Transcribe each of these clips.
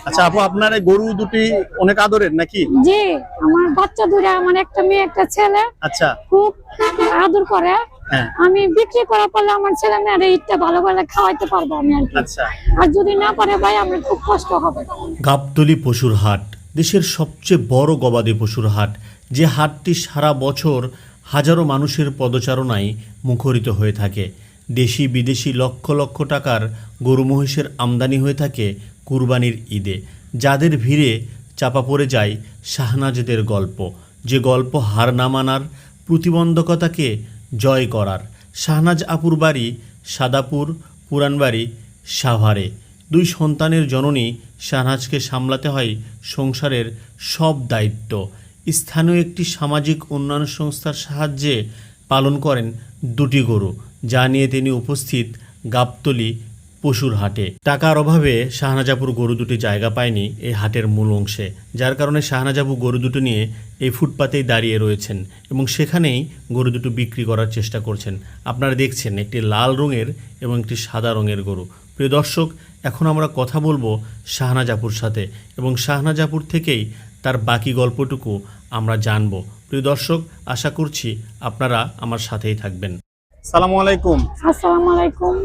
আচ্ছা আপু, আপনার এই গরু দুটি অনেক আদরের নাকি? জি, আমার বাচ্চা দুটো, আমার একটা মেয়ে একটা ছেলে। আচ্ছা, খুব আদর করে। হ্যাঁ, আমি বিক্রি করা পারলে আমার ছেলে মেয়েরা ঈদটা ভালো ভালো খাওয়াইতে পারবো আমি আর কি। আচ্ছা। আর যদি না পারে ভাই আমার খুব কষ্ট হবে। গাবতলী পশুর হাট দেশের সবচেয়ে বড় গবাদি পশুর হাট, যে হাটটি সারা বছর হাজারো মানুষের পদচারণায় মুখরিত হয়ে থাকে। দেশি বিদেশি লক্ষ লক্ষ টাকার গরু মহিষের আমদানি হয়ে থাকে কুরবানির ঈদে, যাদের ভিড়ে চাপা পড়ে যায় শাহনাজদের গল্প, যে গল্প হার না মানার, প্রতিবন্ধকতাকে জয় করার। শাহনাজ আপুর বাড়ি সাদাপুর, পুরানবাড়ি, সাভারে। দুই সন্তানের জননী শাহনাজকে সামলাতে হয় সংসারের সব দায়িত্ব। স্থানীয় একটি সামাজিক উন্নয়ন সংস্থার সাহায্যে পালন করেন দুটি গরু, যা নিয়ে তিনি উপস্থিত গাবতলী পশুর হাটে। টাকার অভাবে শাহনাজাপুর গরু দুটি জায়গা পায়নি এই হাটের মূল অংশে, যার কারণে শাহনাজাপু গরু দুটো নিয়ে এই ফুটপাতেই দাঁড়িয়ে রয়েছেন এবং সেখানেই গরু দুটো বিক্রি করার চেষ্টা করছেন। আপনারা দেখছেন একটি লাল রঙের এবং একটি সাদা রঙের গরু। প্রিয় দর্শক, এখন আমরা কথা বলবো শাহনাজাপুর সাথে এবং শাহনাজাপুর থেকেই তার বাকি গল্পটুকু আমরা জানবো। প্রিয় দর্শক, আশা করছি আপনারা আমার সাথেই থাকবেন। আসসালামু আলাইকুম। আসসালামু আলাইকুম।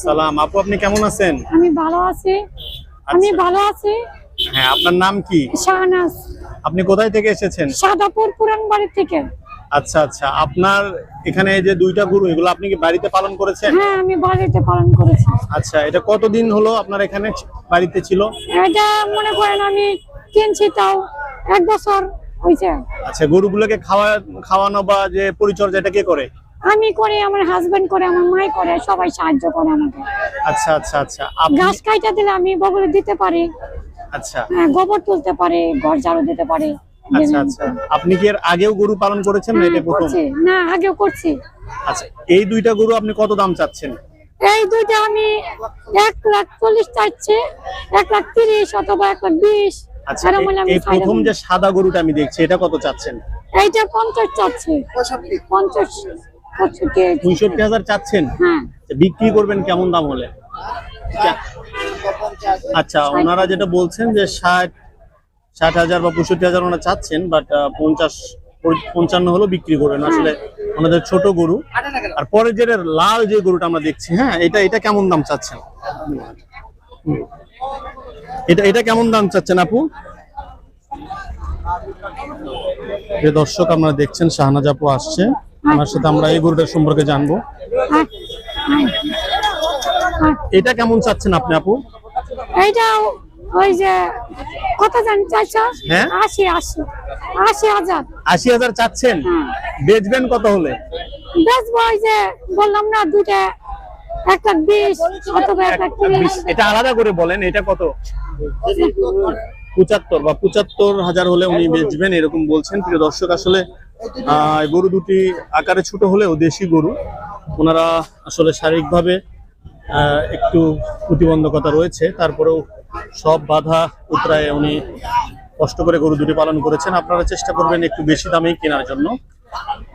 সালাম আপু, আপনি কেমন আছেন? আমি ভালো আছি। আমি ভালো আছি। হ্যাঁ, আপনার নাম কি? শাহনাজ। আপনি কোথায় থেকে এসেছেন? সাদাপুর পুরানবাড়ি থেকে। আচ্ছা আচ্ছা, আপনার এখানে যে দুইটা গরু, এগুলো আপনি কি বাড়িতে পালন করেছেন? হ্যাঁ, আমি বাড়িতে পালন করেছি। আচ্ছা, এটা কতদিন হলো আপনার এখানে বাড়িতে ছিল? এটা মনে করেন আমি কিনছি তাও 1 বছর হয়েছে। আচ্ছা, গরুগুলোকে খাওয়ানো বা যে পরিচর্যা, এটা কে করে? আমি করি, আমার হাজবেন্ড করে, আমার মাই করে, সবাই সাহায্য করে আমাকে। আচ্ছা আচ্ছা আচ্ছা, ঘাস কাইটা দিলে আমি বগলে দিতে পারি। আচ্ছা গোবর তুলতে পারি, ঘর ঝাড়ু দিতে পারি। আচ্ছা আচ্ছা, আপনি কি এর আগেও গরু পালন করেছেন না এটা প্রথম? না, আগেও করছি। আচ্ছা, এই দুইটা গরু আপনি কত দাম চাচ্ছেন? এই দুইটা আমি 1,40,000 চাইছি, 1,30,000 অথবা 1,20,000। আচ্ছা, এই প্রথম যে সাদা গরুটা আমি দেখছি, এটা কত চাচ্ছেন? এইটা 50 চাচ্ছি। 50 65,000 চাচ্ছেন? হ্যাঁ। বিক্রি করবেন কেমন দাম হলে? আচ্ছা, ওনারা যেটা বলছেন যে 60,000 বা 65,000 ওনারা চাচ্ছেন, বাট 55 হলো বিক্রি করবেন। আসলে ওনাদের ছোট গরু। আর পরে যে লাল যে গরুটা আমরা দেখছি, হ্যাঁ, এটা কেমন দাম চাচ্ছেন? এটা কেমন দাম চাচ্ছেন আপু? যে দর্শক, আপনারা দেখছেন শাহনাজ আপু আসছে, ওনার সাথে আমরা এই গরুটার সম্পর্কে জানবো। এটা কেমন চাচ্ছেন আপনি আপু? এইটা ওই যে কত জানি চাইছো? হ্যাঁ, 80,000। 80,000 চাচ্ছেন? বেচবেন কত হলে? বেচবো ওই যে বললাম না, দুইটা 1,20,000 অথবা 1,30,000। এটা আলাদা করে বলেন, এটা কত? 75 বা 75,000 হলে উনি বেচবেন, এরকম বলছেন। প্রিয় দর্শক, আসলে গরু দুটি আকারে ছোট হলেও দেশি গরু। ওনারা আসলে শারীরিকভাবে একটু প্রতিবন্ধকতা রয়েছে, তারপরেও সব বাধা উতরায় উনি কষ্ট করে গরু দুটি পালন করেছেন। আপনারা চেষ্টা করবেন একটু বেশি দামেই কেনার জন্য।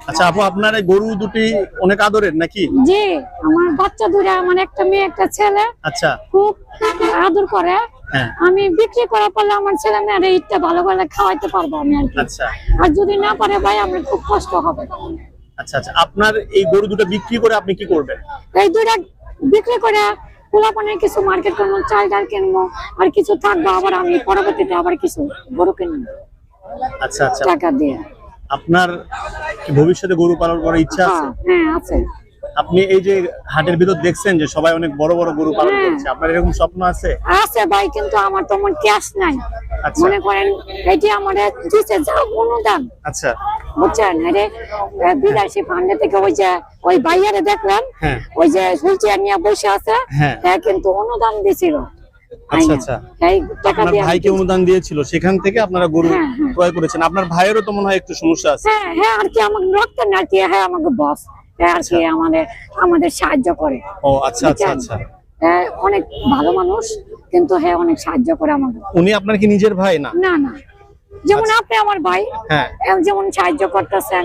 আচ্ছা আপু, আপনার এই গরু দুটি অনেক আদরের নাকি? জি, আমার বাচ্চা দুটো, আমার একটা মেয়ে একটা ছেলে। আচ্ছা, খুব আদর করে। হ্যাঁ, আমি বিক্রি করা পারলে আমার ছেলে মেয়েরা ঈদটা ভালো ভালো খাওয়াইতে পারবো আমি আর কি। আচ্ছা। আর যদি না পারে ভাই আমার খুব কষ্ট হবে। আচ্ছা আচ্ছা, আপনার এই গরু দুটো বিক্রি করে আপনি কি করবেন? এই দুইটা বিক্রি করে পোলাপানের কিছু মার্কেট করবো, চাল ডাল কিনবো, আর কিছু থাকবো, আবার আমি পরবর্তীতে আবার কিছু গরু কিনবো। আচ্ছা আচ্ছা, টাকা দিয়ে। আপনার কি ভবিষ্যতে গরু পালন করার ইচ্ছা আছে? হ্যাঁ, আছে। আপনি এই যে হাটের ভিতর দেখছেন যে সবাই অনেক বড় বড় গরু পালন করছে, আপনার এরকম স্বপ্ন আছে? আছে ভাই, কিন্তু আমার তো মন ক্যাশ নাই। আচ্ছা, মনে করেন এটি আমাদের দিচ্ছে যা অনুদান, আচ্ছা, বুঝছেন? আরে বিদেশি ফান্ডে থেকে ওই ভাইয়ারে দেখলেন, হ্যাঁ, ওই যে হুইলচেয়ার নিয়ে বসে আছে, হ্যাঁ, কিন্তু অনুদান দিছিল। আচ্ছা আচ্ছা, এই টাকা আপনার দিয়ে ভাইকে অনুদান দিয়েছিল, সেখান থেকে আপনারা গরু ক্রয় করেছেন। আপনার ভাইয়েরও তো মনে হয় একটু সমস্যা আছে। হ্যাঁ, আর কি আমাকে রক্ত না কি, হ্যাঁ আমাকে বস আর কি আমাদের সাহায্য করে। ও আচ্ছা আচ্ছা আচ্ছা, অনেক ভালো মানুষ, কিন্তু হ্যাঁ অনেক সাহায্য করে আমাকে। উনি আপনার কি নিজের ভাই? না না না, যেমন আপনি আমার ভাই, হ্যাঁ, যেমন সাহায্য করতেছেন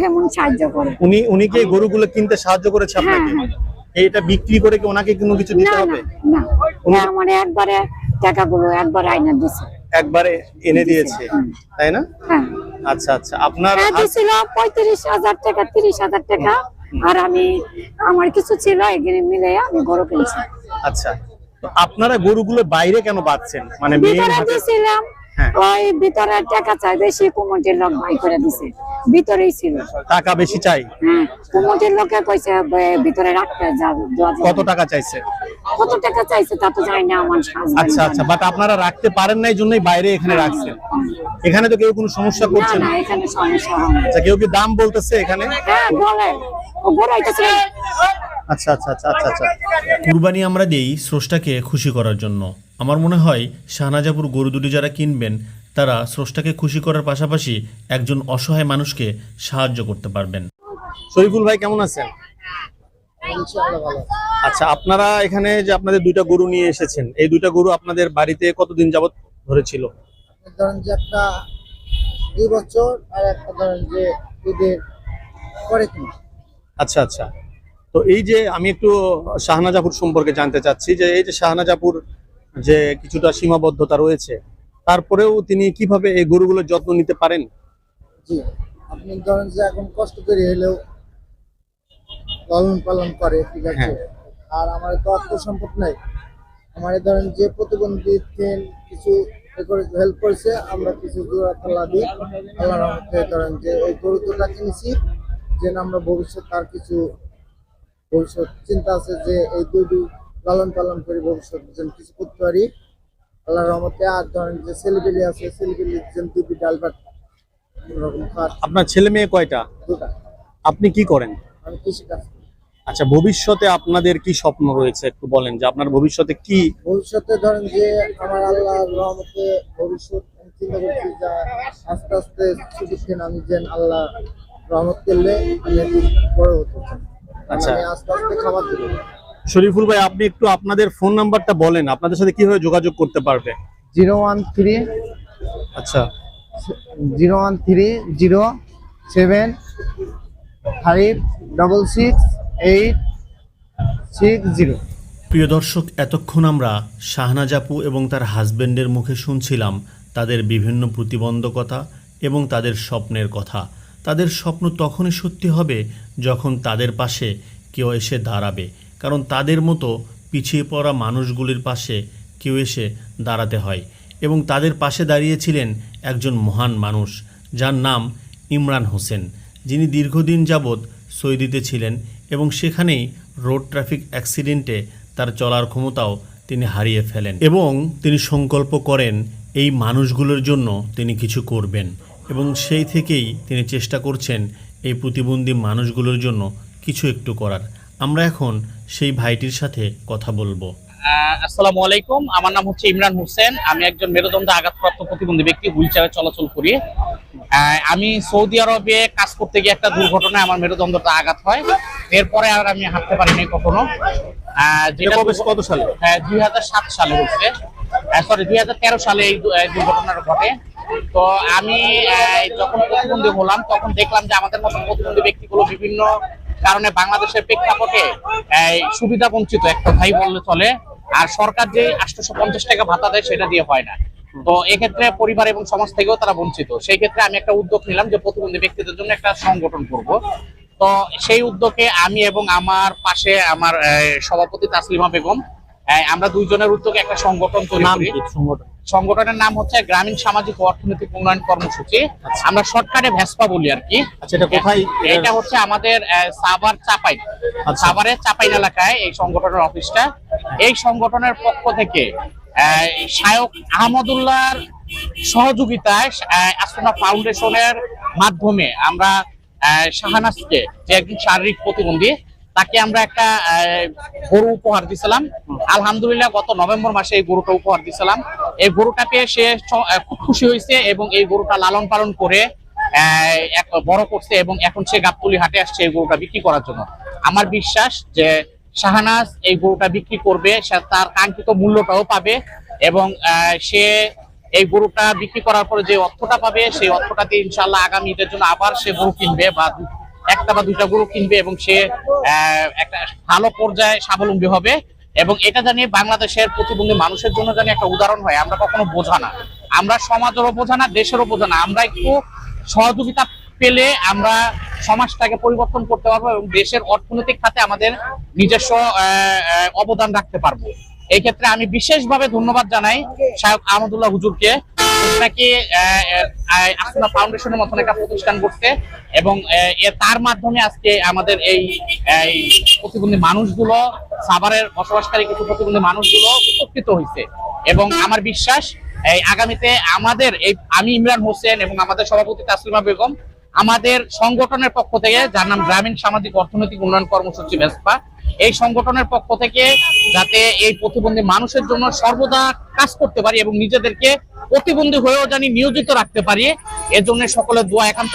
তেমন সাহায্য করে। উনি কি গরুগুলো কিনতে সাহায্য করেছে আপনাকে? এইটা বিক্রি করে কি ওনাকে কোনো কিছু দিতে হবে? না, আমার একবারে টাকাগুলো একবার আইনা দিছে। একবারে এনে দিয়েছে, তাই না? হ্যাঁ, আচ্ছা আচ্ছা, আপনার দিছিল 35,000 টাকা, 30,000 টাকা। আর আমি আমার কিছু ছিল, এগুলো মিলে আমি গরু কিনছি। আচ্ছা, তো আপনারা গরুগুলো বাইরে কেন বাঁধছেন, মানে মেইন ভিতরে হাটে? দিছিলাম, হ্যাঁ। ওই ভিতরে টাকা চাই বেশি, কুমটির লোক ভাই করে দিছে, ভিতরেই ছিল। টাকা বেশি চাই? হ্যাঁ, কুমটির লোকে কইছে ভিতরে রাখতে যাবে। কত টাকা চাইছে? কত টাকা চাইছে তা তো জানি না, আমার husband আচ্ছা আচ্ছা, বাট আপনারা রাখতে পারেন নাই জন্যই বাইরে এখানে রাখছেন। এখানে তো কেউ কোনো সমস্যা না করছে না, না? এখানে সমস্যা হয় না। আচ্ছা, কেউ কি দাম বলতেছে এখানে? হ্যাঁ বলে, ও গরু আইতাছে। আচ্ছা আচ্ছা আচ্ছা আচ্ছা আচ্ছা। কুরবানি আমরা দেই স্রষ্টাকে খুশি করার জন্য। আমার মনে হয় শাহনাজাপুর গরু দুটি যারা কিনবেন তারা স্রষ্টাকে খুশি করার পাশাপাশি একজন অসহায় মানুষকে সাহায্য করতে পারবেন। শরীফুল ভাই কেমন আছেন? আচ্ছা, আপনারা এখানে যে আপনাদের দুইটা গরু নিয়ে এসেছেন, এই দুইটা গরু আপনাদের বাড়িতে কতদিন যাবত ধরেছিল? ধরেন যে একটা 2 বছর, আর একটা ধরেন যে ঈদের পরে কিনা। আচ্ছা আচ্ছা, তো এই যে আমি একটু শাহনাজাপুর সম্পর্কে জানতে চাচ্ছি, যে এই যে শাহনাজাপুর যে কিছুটা সীমাবদ্ধতা রয়েছে, তারপরেও তিনি কিভাবে এই গরুগুলোর যত্ন নিতে পারেন? জি, আপনি ধরেন যে এখন কষ্ট করে হলেও লালন পালন করে, ঠিক আছে। হ্যাঁ। আর আমার তো অর্থ সম্পদ নাই, আমার ধরেন যে প্রতিবন্ধী কিছু হেল্প করেছে, আমরা কিছু জোড়া দিই আল্লাহর রহমতে। ধরেন যে এই গরু দুটা কিনেছি, যে আমরা ভবিষ্যৎ তার কিছু ভবিষ্যৎ চিন্তা আছে, যে এই দুই লালন পালন করে ভবিষ্যৎ যেন কিছু করতে পারি আল্লাহর রহমতে। আর ধরেন যে ছেলেবেলি আছে, ছেলেবেলি যেন দুটি ডাল ভাত এরকম খাট আপনার ছেলে মেয়ে কয়টা? দুটা। আপনি কি করেন? আমি কৃষিকাজ করি। আচ্ছা, ভবিষ্যতে আপনাদের কি স্বপ্ন রয়েছে একটু বলেন, যে আপনার ভবিষ্যতে কি? ভবিষ্যতে ধরেন যে আমার আল্লাহর রহমতে ভবিষ্যৎ আমি চিন্তা করছি, যে আস্তে আস্তে সুযোগ দিন আমি যেন আল্লাহ রহমত করলে আমি একটু বড় হতে চাই। আচ্ছা। আমি আস্তে আস্তে খাবার দেবো। শরীফুল ভাই, আপনি একটু আপনাদের ফোন নাম্বারটা বলেন, আপনাদের সাথে কিভাবে যোগাযোগ করতে পারবে? 013 আচ্ছা 01305668660। প্রিয় দর্শক, এতক্ষণ আমরা শাহনাজাপু এবং তার হাজবেন্ডের মুখে শুনছিলাম তাদের বিভিন্ন প্রতিবন্ধকতা এবং তাদের স্বপ্নের কথা। তাদের স্বপ্ন তখনই সত্যি হবে যখন তাদের পাশে কেউ এসে দাঁড়াবে, কারণ তাদের মতো পিছিয়ে পড়া মানুষগুলির পাশে কেউ এসে দাঁড়াতে হয়। এবং তাদের পাশে দাঁড়িয়েছিলেন একজন মহান মানুষ যার নাম ইমরান হোসেন, যিনি দীর্ঘদিন যাবৎ সৌদিতে ছিলেন এবং সেখানেই রোড ট্রাফিক অ্যাক্সিডেন্টে তার চলার ক্ষমতাও তিনি হারিয়ে ফেলেন। এবং তিনি সংকল্প করেন এই মানুষগুলোর জন্য তিনি কিছু করবেন, এবং সেই থেকেই তিনি চেষ্টা করছেন এই প্রতিবন্ধী মানুষগুলোর জন্য কিছু একটু করার। আমরা এখন সেই ভাইটির সাথে কথা বলবো। আসসালামু আলাইকুম, আমার নাম হচ্ছে ইমরান হোসেন। আমি একজন মেরুদণ্ডে আঘাতপ্রাপ্ত প্রতিবন্ধী ব্যক্তি, হুইলচেয়ারে চলাচল করি। আমি সৌদি আরবে কাজ করতে গিয়ে একটা দুর্ঘটনায় আমার মেরুদণ্ডটা আঘাত হয়। এরপরে আর আমি হাঁটতে পারিনি কখনো। কত সালে? 2007 সালে হচ্ছে, সরি 2013 সালে এই দুর্ঘটনাটা ঘটে। তো আমি যখন প্রতিবন্ধী হলাম তখন দেখলাম যে আমাদের মতো প্রতিবন্ধী ব্যক্তিগুলো বিভিন্ন কারণে বাংলাদেশের প্রেক্ষাপটে সুবিধা বঞ্চিত, এক কথাই বললে চলে। আর সরকার যে 850 টাকা ভাতা দেয় সেটা দিয়ে হয় না। তো এক্ষেত্রে পরিবার এবং সমাজ থেকেও তারা বঞ্চিত। সেই ক্ষেত্রে আমি একটা উদ্যোগ নিলাম যে প্রতিবন্ধী ব্যক্তিদের জন্য একটা সংগঠন করব। তো সেই উদ্যোগে আমি এবং আমার পাশে আমার সভাপতি তাসলিমা বেগম, আমরা দুইজনের উদ্যোগে একটা সংগঠন তৈরি করি। সংগঠনের নাম হচ্ছে গ্রামীণ সামাজিক ও অর্থনৈতিক উন্নয়ন কর্মসূচি, আমরা শর্টকাটে ভ্যাসপা বলি আর কি। আচ্ছা, এটা কোথায়? এটা হচ্ছে আমাদের সাভার চাপাই, সাভারের চাপাইন এলাকায় এই সংগঠনের অফিসটা। এই সংগঠনের পক্ষ থেকে শায়ক আহমদুল্লাহর সহযোগিতায় আসনা ফাউন্ডেশনের মাধ্যমে আমরা শাহানাজকে, যে একজন শারীরিক প্রতিবন্ধী, তাকে আমরা একটা গরু উপহার দিয়েছিলাম। আলহামদুলিল্লাহ গত নভেম্বর মাসে এই গরুটা উপহার দিয়েছিলাম। এই গরুটা পেয়ে সে খুব খুশি হয়েছে এবং এই গরুটা লালন পালন করে বড় করছে এবং এখন সে গাবতলী হাটে আসছে এই গরুটা বিক্রি করার জন্য। আমার বিশ্বাস যে শাহানাজ এই গরুটা বিক্রি করবে, সে তার কাঙ্ক্ষিত মূল্যটাও পাবে এবং সে এই গরুটা বিক্রি করার পরে যে অর্থটা পাবে সেই অর্থটাতে ইনশাআল্লাহ আগামী ঈদের জন্য আবার সে গরু কিনবে, বা একটা বা দুইটা গরু কিনবে এবং সে একটা ভালো পর্যায়ে স্বাবলম্বী হবে। এবং এটা জানি বাংলাদেশের প্রতিবন্ধী মানুষের জন্য জানি একটা উদাহরণ হয়। আমরা কখনো বোঝা না, আমরা সমাজেরও বোঝা না, দেশেরও বোঝা না। আমরা একটু সহযোগিতা পেলে আমরা সমাজটাকে পরিবর্তন করতে পারবো এবং দেশের অর্থনৈতিক খাতে আমাদের নিজস্ব অবদান রাখতে পারবো। এই ক্ষেত্রে আমি বিশেষভাবে ধন্যবাদ জানাই শায়খ আহমদুল্লাহ হুজুরকে, নাকি আসনা ফাউন্ডেশনের মতন একটা প্রতিষ্ঠান করতে, এবং তার মাধ্যমে আজকে আমাদের এই প্রতিবন্ধী মানুষগুলো, সাভারের বসবাসকারী কিছু প্রতিবন্ধী মানুষগুলো উপকৃত হয়েছে। এবং আমার বিশ্বাস এই আগামীতে আমাদের আমি ইমরান হোসেন এবং আমাদের সভাপতি তাসলিমা বেগম, আমাদের সংগঠনের পক্ষ থেকে, যার নাম গ্রামীণ সামাজিক অর্থনৈতিক উন্নয়ন কর্মসূচি ভেস্পা, এই সংগঠনের পক্ষ থেকে যাতে এই প্রতিবন্ধী মানুষের জন্য সর্বদা কাজ করতে পারি এবং নিজেদেরকে প্রতিবন্ধী হয়েও জানি নিয়োজিত রাখতে পারি, এর জন্য সকলের দোয়া একান্ত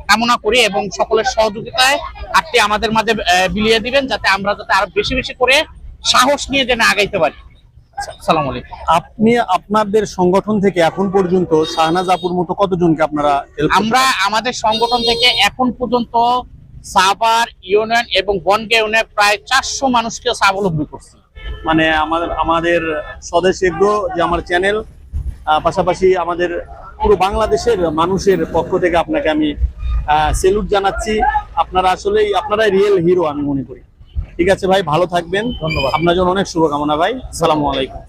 কামনা করি এবং সকলের সহযোগিতায় হাতটি আমাদের মাঝে বিলিয়ে দিবেন, যাতে আমরা আরো বেশি বেশি করে সাহস নিয়ে যেন আগাইতে পারি। আসসালামু আলাইকুম। আপনি আপনাদের সংগঠন থেকে এখন পর্যন্ত শাহনাজ আপুর মতো কতজনকে আপনারা help করতে আমরা আমাদের সংগঠন থেকে এখন পর্যন্ত সাভার ইউনিয়ন এবং বনগাঁ ইউনিয়নে প্রায় 400 মানুষকে স্বাবলম্বী করছি। মানে আমাদের স্বদেশ এগ্রো যে আমার চ্যানেল, পাশাপাশি আমাদের পুরো বাংলাদেশের মানুষের পক্ষ থেকে আপনাকে আমি সেলুট জানাচ্ছি। আপনারাই রিয়েল হিরো আমি মনে করি। ঠিক আছে ভাই, ভালো থাকবেন, ধন্যবাদ। আপনার জন্য অনেক শুভকামনা ভাই। আসসালামু আলাইকুম।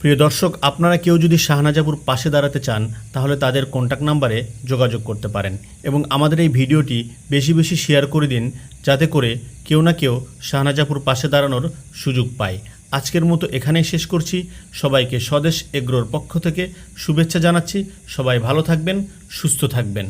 প্রিয় দর্শক, আপনারা কেউ যদি শাহনাজাপুর পাশে দাঁড়াতে চান তাহলে তাদের কন্ট্যাক্ট নাম্বারে যোগাযোগ করতে পারেন এবং আমাদের এই ভিডিওটি বেশি বেশি শেয়ার করে দিন, যাতে করে কেউ না কেউ শাহনাজাপুর পাশে দাঁড়ানোর সুযোগ পায়। আজকের মতো এখানেই শেষ করছি। সবাইকে স্বদেশ এগ্রোর পক্ষ থেকে শুভেচ্ছা জানাচ্ছি। সবাই ভালো থাকবেন, সুস্থ থাকবেন।